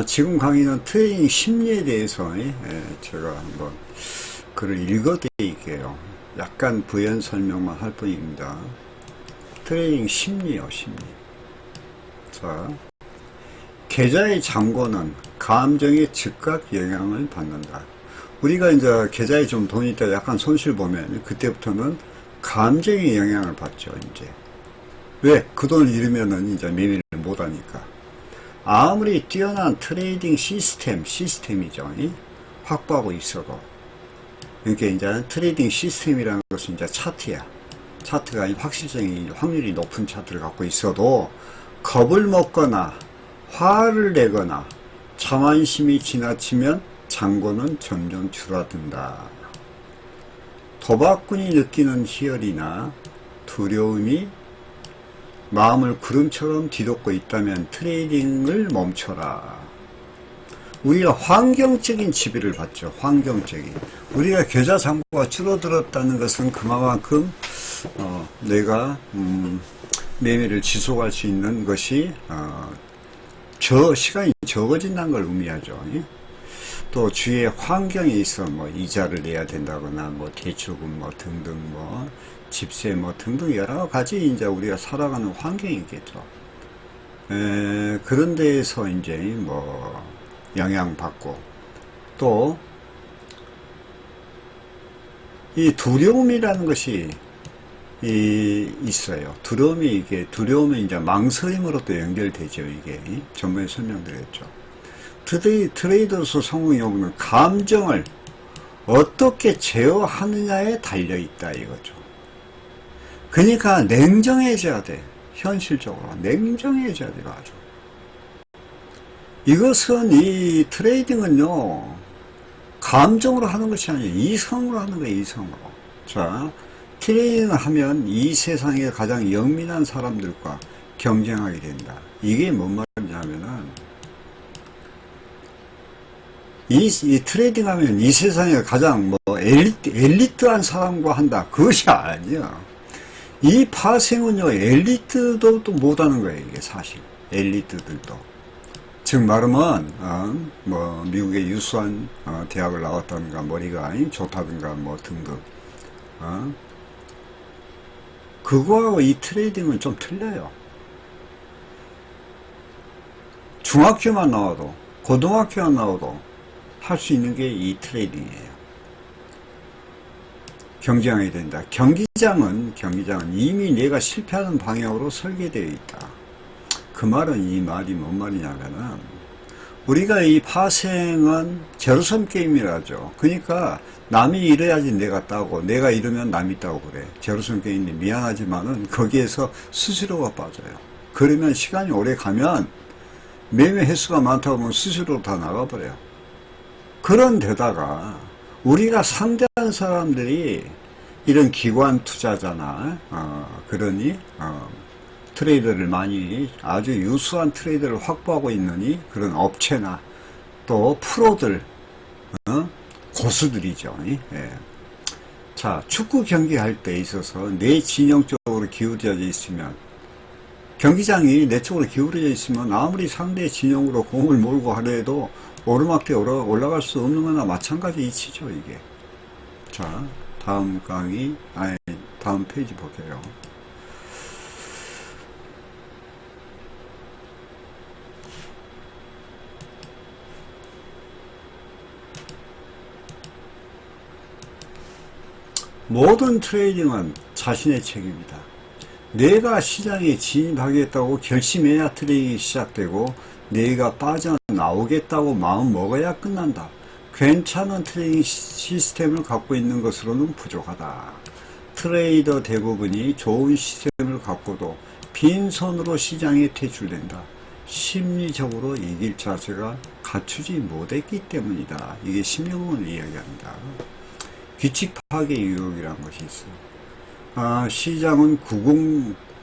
지금 강의는 트레이딩 심리에 대해서 제가 한번 글을 읽어드릴게요. 약간 부연 설명만 할 뿐입니다. 트레이딩 심리요, 심리. 자, 계좌의 잔고는 감정에 즉각 영향을 받는다. 우리가 이제 계좌에 좀 돈이 있다 약간 손실 보면 그때부터는 감정의 영향을 받죠, 이제. 왜? 그 돈을 잃으면은 이제 매매를 못 하니까. 아무리 뛰어난 트레이딩 시스템이죠. 확보하고 있어도. 그러니까 이제 트레이딩 시스템이라는 것은 이제 차트야. 차트가 확실성이, 확률이 높은 차트를 갖고 있어도 겁을 먹거나 화를 내거나 자만심이 지나치면 잔고는 점점 줄어든다. 도박꾼이 느끼는 희열이나 두려움이 마음을 구름처럼 뒤덮고 있다면 트레이딩을 멈춰라. 우리가 환경적인 지배를 받죠. 환경적인. 우리가 계좌 잔고가 줄어들었다는 것은 그만큼 내가 매매를 지속할 수 있는 것이 시간이 적어진다는 걸 의미하죠. 또 주위의 환경에 있어 이자를 내야 된다거나 대출금 등등 집세 등등 여러 가지 이제 우리가 살아가는 환경이겠죠. 그런 데에서 이제 영향받고 또 이 두려움이라는 것이 있어요. 두려움은 이제 망설임으로도 연결되죠. 이게 전번에 설명드렸죠. 트레이더로서 성공의 여부는 감정을 어떻게 제어하느냐에 달려있다 이거죠. 그러니까 냉정해져야 돼. 현실적으로 냉정해져야 돼요. 아주. 이것은 이 트레이딩은요 감정으로 하는 것이 아니에요. 이성으로 하는 거예요. 이성으로. 자, 트레이딩을 하면 이 세상에 가장 영민한 사람들과 경쟁하게 된다. 이게 뭔 말이냐면은 이 트레이딩 하면 이 세상에 가장 엘리트한 사람과 한다. 그것이 아니야. 이 파생은요, 엘리트도 또 못하는 거예요, 이게 사실. 엘리트들도. 즉, 말하면, 미국의 유수한, 대학을 나왔다든가, 머리가 좋다든가, 등등. 그거하고 이 트레이딩은 좀 틀려요. 중학교만 나와도, 고등학교만 나와도 할 수 있는 게 이 트레이딩이에요. 경쟁해야 된다. 경기장은 이미 내가 실패하는 방향으로 설계되어 있다. 그 말은 이 말이 뭔 말이냐면은 우리가 이 파생은 제로섬 게임이라죠. 그러니까 남이 이래야지 내가 따고 내가 이러면 남이 따고 그래. 제로섬 게임인데 미안하지만은 거기에서 수수료가 빠져요. 그러면 시간이 오래 가면 매매 횟수가 많다 보면 수수료로 다 나가버려요. 그런데다가 우리가 상대하는 사람들이 이런 기관 투자자나 그러니 트레이더를 많이 아주 유수한 트레이더를 확보하고 있느니 그런 업체나 또 프로들 고수들이죠. 예. 자, 축구 경기할 때 있어서 내 진영 쪽으로 기울어져 있으면 경기장이 내 쪽으로 기울어져 있으면 아무리 상대 진영으로 공을 몰고 하려해도 오르막대 올라갈 수 없는 거나 마찬가지 이치죠, 이게. 자, 다음 다음 페이지 볼게요. 모든 트레이딩은 자신의 책임이다. 내가 시장에 진입하겠다고 결심해야 트레이딩이 시작되고 내가 빠져나오겠다고 마음 먹어야 끝난다. 괜찮은 트레이딩 시스템을 갖고 있는 것으로는 부족하다. 트레이더 대부분이 좋은 시스템을 갖고도 빈손으로 시장에 퇴출된다. 심리적으로 이길 자세가 갖추지 못했기 때문이다. 이게 심리학을 이야기합니다. 규칙 파괴 유혹이라는 것이 있어요. 시장은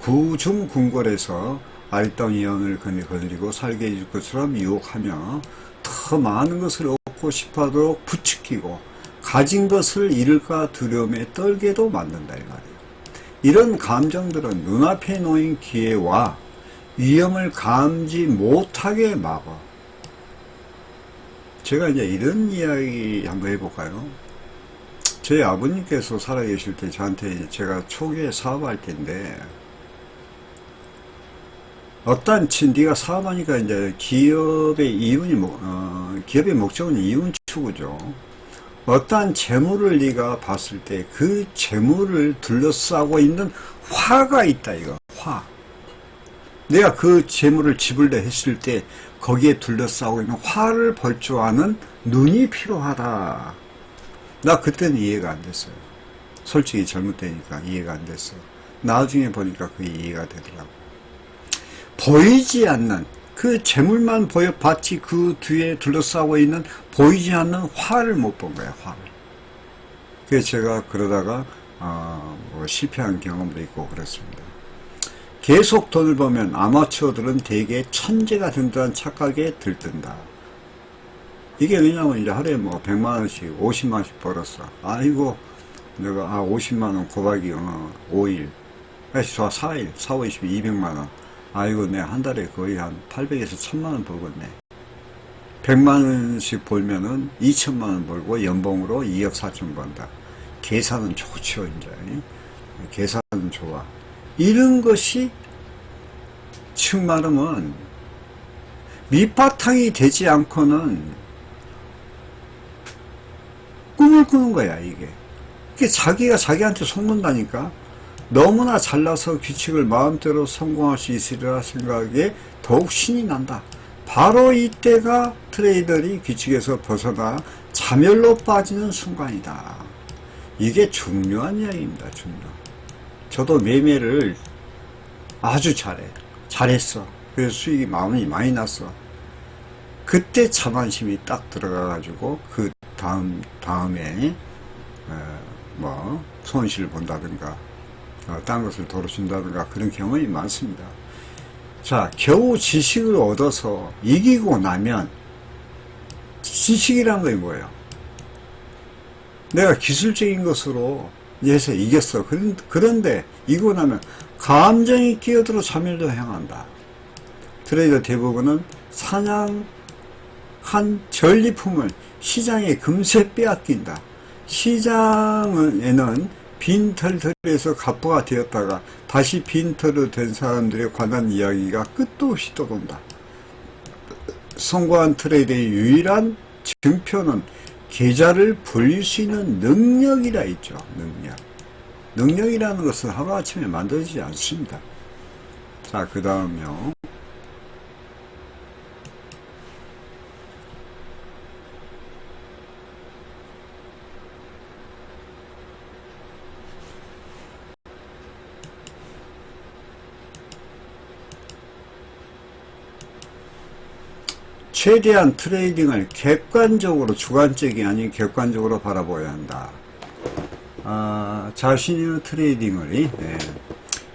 구중궁궐에서 아리따운 예언을 건드리고 살게 해줄 것처럼 유혹하며 더 많은 것을 얻고 싶어도 부추기고 가진 것을 잃을까 두려움에 떨게도 만든다 이 말이에요. 이런 감정들은 눈앞에 놓인 기회와 위험을 감지 못하게 막아. 제가 이제 이런 이야기 한번 해볼까요? 저희 아버님께서 살아계실 때 저한테 제가 초기에 사업할 때인데, 어떤 네가 사업하니까 이제 기업의 기업의 목적은 이윤 추구죠. 어떠한 재물을 네가 봤을 때 그 재물을 둘러싸고 있는 화가 있다, 이거. 화. 내가 그 재물을 지불려 했을 때 거기에 둘러싸고 있는 화를 볼 줄 아는 눈이 필요하다. 나 그때는 이해가 안 됐어요. 솔직히 젊을 때니까 이해가 안 됐어. 나중에 보니까 그게 이해가 되더라고. 보이지 않는 그 재물만 봤지 그 뒤에 둘러싸고 있는 보이지 않는 화를 못 본 거야, 화를. 그래서 제가 그러다가 뭐 실패한 경험도 있고 그렇습니다. 계속 돈을 벌면 아마추어들은 대개 천재가 된다는 착각에 들뜬다. 이게 왜냐면 이제 하루에 뭐 100만원씩 50만원씩 벌었어. 아이고 내가 50만원 곱하기 5일 좋아 4일 4, 5, 20, 200만원. 아이고 내가 한 달에 거의 한 800에서 1000만원 벌겠네. 100만원씩 벌면은 2000만원 벌고 연봉으로 2억 4천 번다. 계산은 좋죠. 이제 계산은 좋아. 이런 것이 즉 말하면 밑바탕이 되지 않고는 꿈을 꾸는 거야. 이게 자기가 자기한테 속는다니까. 너무나 잘나서 규칙을 마음대로 성공할 수 있으리라 생각에 더욱 신이 난다. 바로 이때가 트레이더들이 규칙에서 벗어나 자멸로 빠지는 순간이다. 이게 중요한 이야기입니다. 저도 매매를 아주 잘했어. 그래서 수익이 많이 났어. 그때 자만심이 딱 들어가가지고 그 다음에 뭐 손실을 본다든가 딴 것을 도로 준다든가 그런 경험이 많습니다. 자, 겨우 지식을 얻어서 이기고 나면 지식이란 게 뭐예요? 내가 기술적인 것으로 해서 이겼어. 그런데 이기고 나면 감정이 끼어들어 자멸로 향한다. 트레이더 대부분은 사냥한 전리품을 시장에 금세 빼앗긴다. 시장에는 빈털터리에서 갑부가 되었다가 다시 빈털로 된 사람들에 관한 이야기가 끝도 없이 떠돈다. 성공한 트레이더의 유일한 증표는 계좌를 불릴 수 있는 능력이라 있죠. 능력이라는 것은 하루아침에 만들어지지 않습니다. 자, 그 다음요. 최대한 트레이딩을 객관적으로, 주관적이 아닌 객관적으로 바라봐야 한다. 자신의 트레이딩을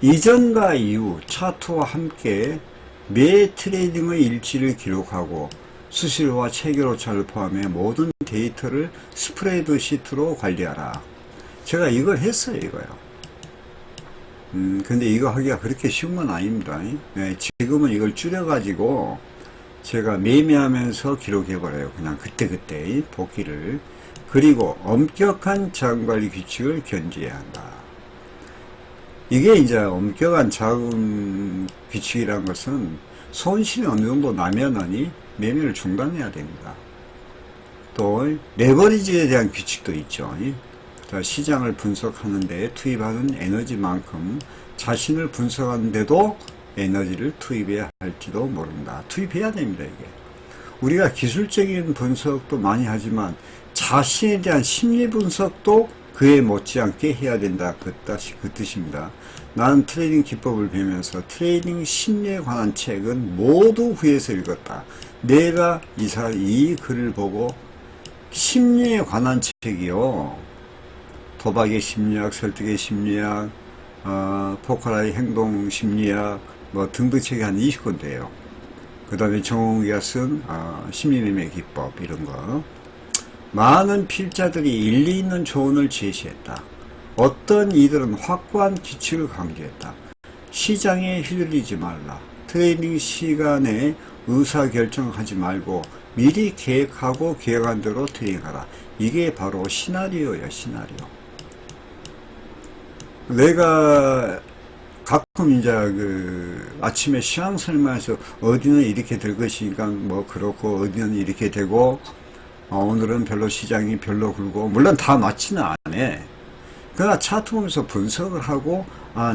이전과 이후 차트와 함께 매 트레이딩의 일지를 기록하고 수시로와 체결오차를 포함해 모든 데이터를 스프레드 시트로 관리하라. 제가 이걸 했어요. 이거요. 근데 이거 하기가 그렇게 쉬운 건 아닙니다. 지금은 이걸 줄여가지고 제가 매매하면서 기록해버려요. 그냥 그때그때 복귀를. 그리고 엄격한 자금관리 규칙을 견지해야 한다. 이게 이제 엄격한 자금 규칙이라는 것은 손실이 어느 정도 나면은 매매를 중단해야 됩니다. 또 레버리지에 대한 규칙도 있죠. 시장을 분석하는데 투입하는 에너지만큼 자신을 분석하는데도 에너지를 투입해야 할지도 모른다. 투입해야 됩니다. 이게 우리가 기술적인 분석도 많이 하지만 자신에 대한 심리 분석도 그에 못지않게 해야 된다. 그 뜻입니다. 나는 트레이딩 기법을 배우면서 트레이딩 심리에 관한 책은 모두 구해서 읽었다. 내가 이 글을 보고 심리에 관한 책이요, 도박의 심리학, 설득의 심리학, 포카라의 행동 심리학 뭐 등등 책이 한 20권 돼요. 그 다음에 정홍기가 쓴 심리매매 기법 이런 거. 많은 필자들이 일리 있는 조언을 제시했다. 어떤 이들은 확고한 규칙을 강조했다. 시장에 휘둘리지 말라. 트레이딩 시간에 의사결정하지 말고 미리 계획하고 계획한 대로 트레이딩하라. 이게 바로 시나리오예요, 시나리오. 내가 가끔 이제 아침에 시황 설명에서 어디는 이렇게 될 것이니까 뭐 그렇고 어디는 이렇게 되고 오늘은 별로 시장이 별로 굴고 물론 다 맞지는 않아. 그러나 차트 보면서 분석을 하고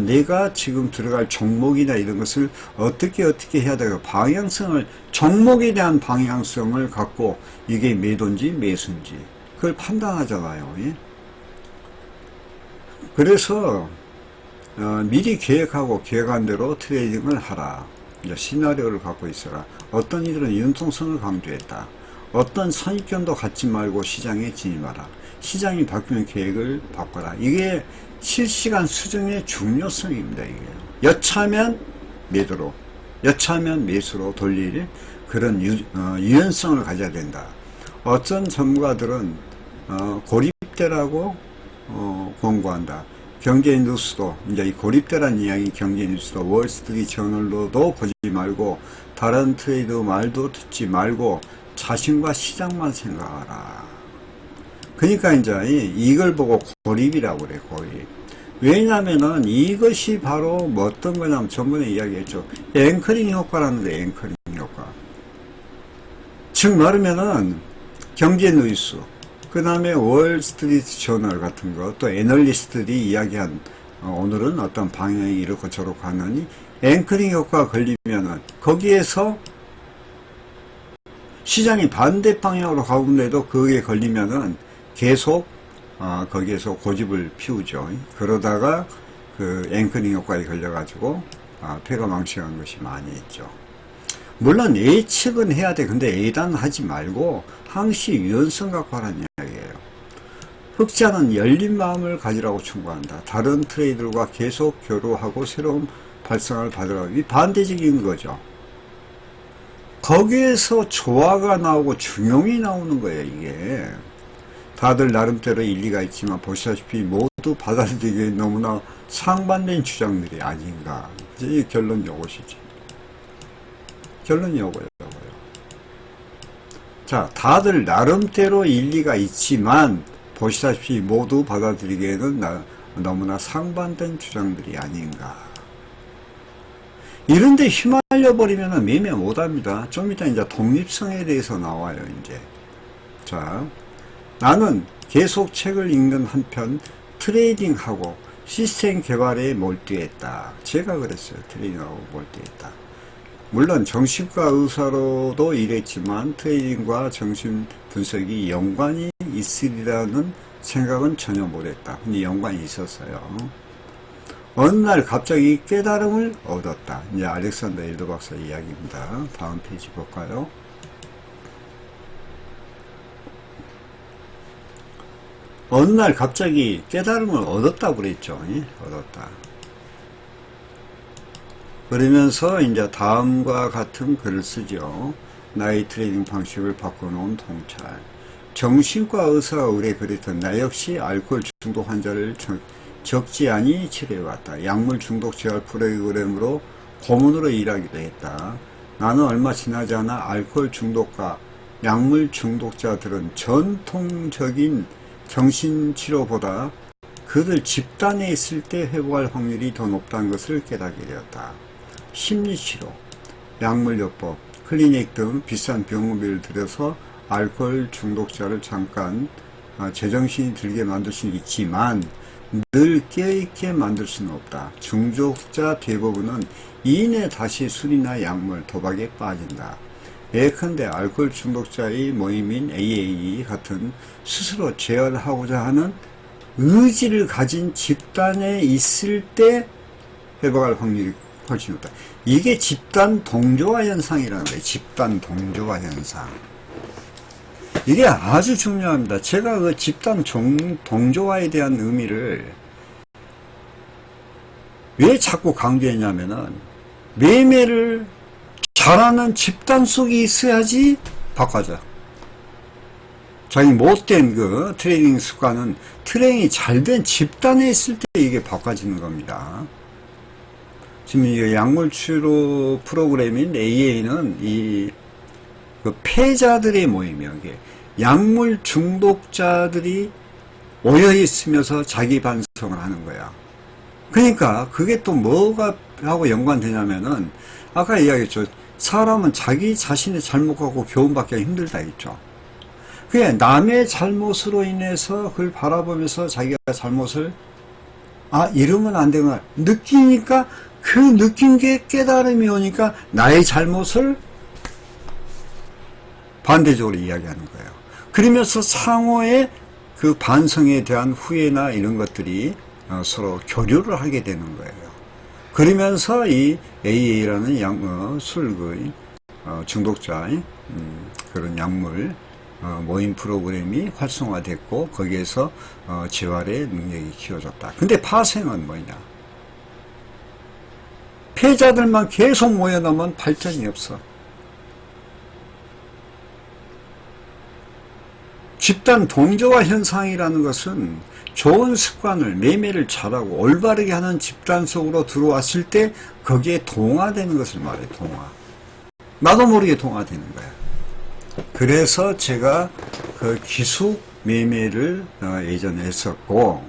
내가 지금 들어갈 종목이나 이런 것을 어떻게 해야 되고 방향성을 종목에 대한 방향성을 갖고 이게 매도인지 매수인지 그걸 판단하잖아요. 예? 그래서 미리 계획하고 계획한 대로 트레이딩을 하라. 시나리오를 갖고 있어라. 어떤 이들은 융통성을 강조했다. 어떤 선입견도 갖지 말고 시장에 진입하라. 시장이 바뀌면 계획을 바꿔라. 이게 실시간 수정의 중요성입니다. 이게 여차하면 매도로, 여차하면 매수로 돌릴 그런 유연성을 가져야 된다. 어떤 전문가들은 고립대라고 권고한다. 경제 뉴스도 이제 이 고립대란 이야기 경제 뉴스도 월스트리트 저널로도 보지 말고 다른 트레이드 말도 듣지 말고 자신과 시장만 생각하라. 그러니까 이제 이걸 보고 고립이라고 그래, 고립. 왜냐면은 이것이 바로 뭐 어떤 거냐면 전번에 이야기했죠. 앵커링 효과라는 데 앵커링 효과. 즉 말하면은 경제 뉴스, 그 다음에 월스트리트 저널 같은 거, 또 애널리스트들이 이야기한 오늘은 어떤 방향이 이렇고 저렇고 하느니 앵커링 효과가 걸리면은 거기에서 시장이 반대 방향으로 가는데도 그게 걸리면은 계속 거기에서 고집을 피우죠. 그러다가 그 앵커링 효과에 걸려가지고 폐가 망신한 것이 많이 있죠. 물론 예측은 해야 돼. 근데 예단하지 말고 항시 유연성 갖고 하라는 이야기예요. 흑자는 열린 마음을 가지라고 충고한다. 다른 트레이더들과 계속 교류하고 새로운 발상을 받으라고. 이 반대적인 거죠. 거기에서 조화가 나오고 중용이 나오는 거예요. 이게 다들 나름대로 일리가 있지만 보시다시피 모두 받아들이기에 너무나 상반된 주장들이 아닌가. 이제 결론 요것이지. 결론이 요거예요. 자, 다들 나름대로 일리가 있지만 보시다시피 모두 받아들이기에는 너무나 상반된 주장들이 아닌가. 이런데 휘말려 버리면 매매 못합니다. 좀 이따 이제 독립성에 대해서 나와요. 이제 자, 나는 계속 책을 읽는 한편 트레이딩하고 시스템 개발에 몰두했다. 제가 그랬어요. 트레이딩하고 몰두했다. 물론 정신과 의사로도 일했지만 트레이딩과 정신 분석이 연관이 있으리라는 생각은 전혀 못했다. 근데 연관이 있었어요. 어느 날 갑자기 깨달음을 얻었다. 이제 알렉산더 일더 박사 이야기입니다. 다음 페이지 볼까요? 어느 날 갑자기 깨달음을 얻었다고 그랬죠. 얻었다. 그러면서 이제 다음과 같은 글을 쓰죠. 나의 트레이딩 방식을 바꿔놓은 통찰. 정신과 의사가 의뢰 그랬던 나 역시 알코올 중독 환자를 적지 않이 치료해왔다. 약물 중독 재활 프로그램으로 고문으로 일하기도 했다. 나는 얼마 지나지 않아 알코올 중독과 약물 중독자들은 전통적인 정신치료보다 그들 집단에 있을 때 회복할 확률이 더 높다는 것을 깨닫게 되었다. 심리치료, 약물요법, 클리닉 등 비싼 병원비를 들여서 알코올 중독자를 잠깐 제정신이 들게 만들 수는 있지만 늘 깨어있게 만들 수는 없다. 중독자 대부분은 이내 다시 술이나 약물, 도박에 빠진다. 예컨대 알코올 중독자의 모임인 AA 같은 스스로 재활하고자 하는 의지를 가진 집단에 있을 때 회복할 확률이 훨씬 높다. 이게 집단 동조화 현상이라는 거예요. 집단 동조화 현상. 이게 아주 중요합니다. 제가 그 집단 동조화에 대한 의미를 왜 자꾸 강조했냐면은 매매를 잘하는 집단 속에 있어야지 바꿔져. 자기 못된 그 트레이딩 습관은 트레이딩이 잘된 집단에 있을 때 이게 바꿔지는 겁니다. 지금 이 약물치료 프로그램인 AA는 그 폐자들의 모임이에요. 이게 약물 중독자들이 모여 있으면서 자기 반성을 하는 거야. 그러니까 그게 또 뭐가 하고 연관되냐면은 아까 이야기했죠. 사람은 자기 자신의 잘못하고 교훈받기가 힘들다 했죠. 그냥 남의 잘못으로 인해서 그걸 바라보면서 자기가 잘못을 이러면 안 되구나 느끼니까 그 느낀 게 깨달음이 오니까 나의 잘못을 반대적으로 이야기하는 거예요. 그러면서 상호의 그 반성에 대한 후회나 이런 것들이 서로 교류를 하게 되는 거예요. 그러면서 이 AA라는 술 중독자 그런 약물 모임 프로그램이 활성화됐고 거기에서 재활의 능력이 키워졌다. 근데 파생은 뭐냐? 폐자들만 계속 모여놓으면 발전이 없어. 집단 동조화 현상이라는 것은 좋은 습관을 매매를 잘하고 올바르게 하는 집단 속으로 들어왔을 때 거기에 동화되는 것을 말해. 동화. 나도 모르게 동화되는 거야. 그래서 제가 그 기숙 매매를 예전에 했었고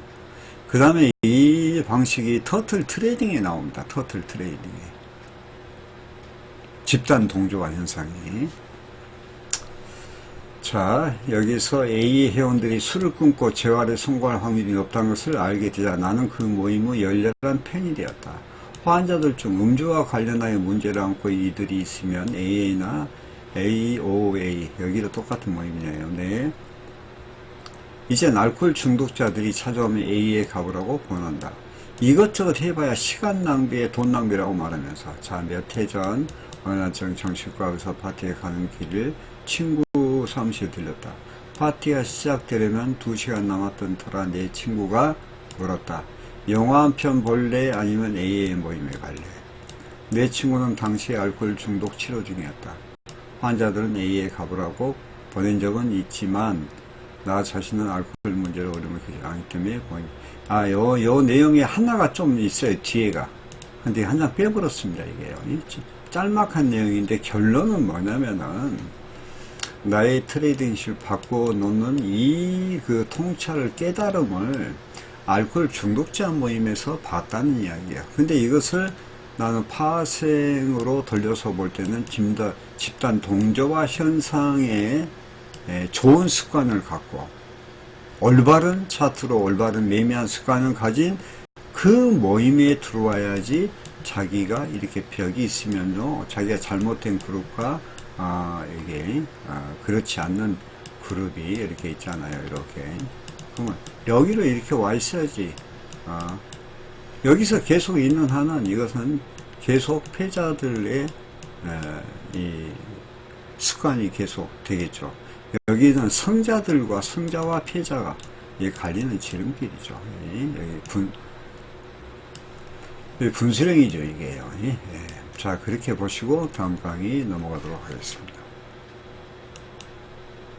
그 다음에 이 방식이 터틀 트레이딩에 나옵니다. 터틀 트레이딩에 집단 동조화 현상이. 자, 여기서 A 회원들이 술을 끊고 재활에 성공할 확률이 높다는 것을 알게 되자 나는 그 모임의 열렬한 팬이 되었다. 환자들 중 음주와 관련하여 문제를 안고 이들이 있으면 AA나 AOA 여기도 똑같은 모임이네요. 네. 이젠 알코올 중독자들이 찾아오면 A에 가보라고 권한다. 이것저것 해봐야 시간 낭비에 돈 낭비라고 말하면서 자, 몇 해 전 어느 정신과 의사 파티에 가는 길을 친구 사무실에 들렸다. 파티가 시작되려면 2시간 남았던 터라 내 친구가 물었다. 영화 한 편 볼래? 아니면 AA 모임에 갈래? 내 친구는 당시 알코올 중독 치료 중이었다. 환자들은 A에 가보라고 보낸 적은 있지만 나 자신은 알코올 문제로 어려움을 겪지 않기 때문에 요 내용에 하나가 좀 있어요. 뒤에가. 근데 한 장 빼버렸습니다. 이게요. 짤막한 내용인데 결론은 뭐냐면은 나의 트레이딩실 바꿔놓는 이 그 통찰을 깨달음을 알코올 중독자 모임에서 봤다는 이야기야. 근데 이것을 나는 파생으로 돌려서 볼 때는 집단 동조화 현상에 좋은 습관을 갖고 올바른 차트로 올바른 매매한 습관을 가진 그 모임에 들어와야지 자기가 이렇게 벽이 있으면요 자기가 잘못된 그룹과 이게 그렇지 않는 그룹이 이렇게 있잖아요. 이렇게 그러면 여기로 이렇게 와 있어야지. 여기서 계속 있는 한은 이것은 계속 패자들의 이 습관이 계속 되겠죠. 여기는 성자들과 성자와 패자가 갈리는 지름길이죠. 여기 분수령이죠, 이게요. 자, 그렇게 보시고 다음 강의 넘어가도록 하겠습니다.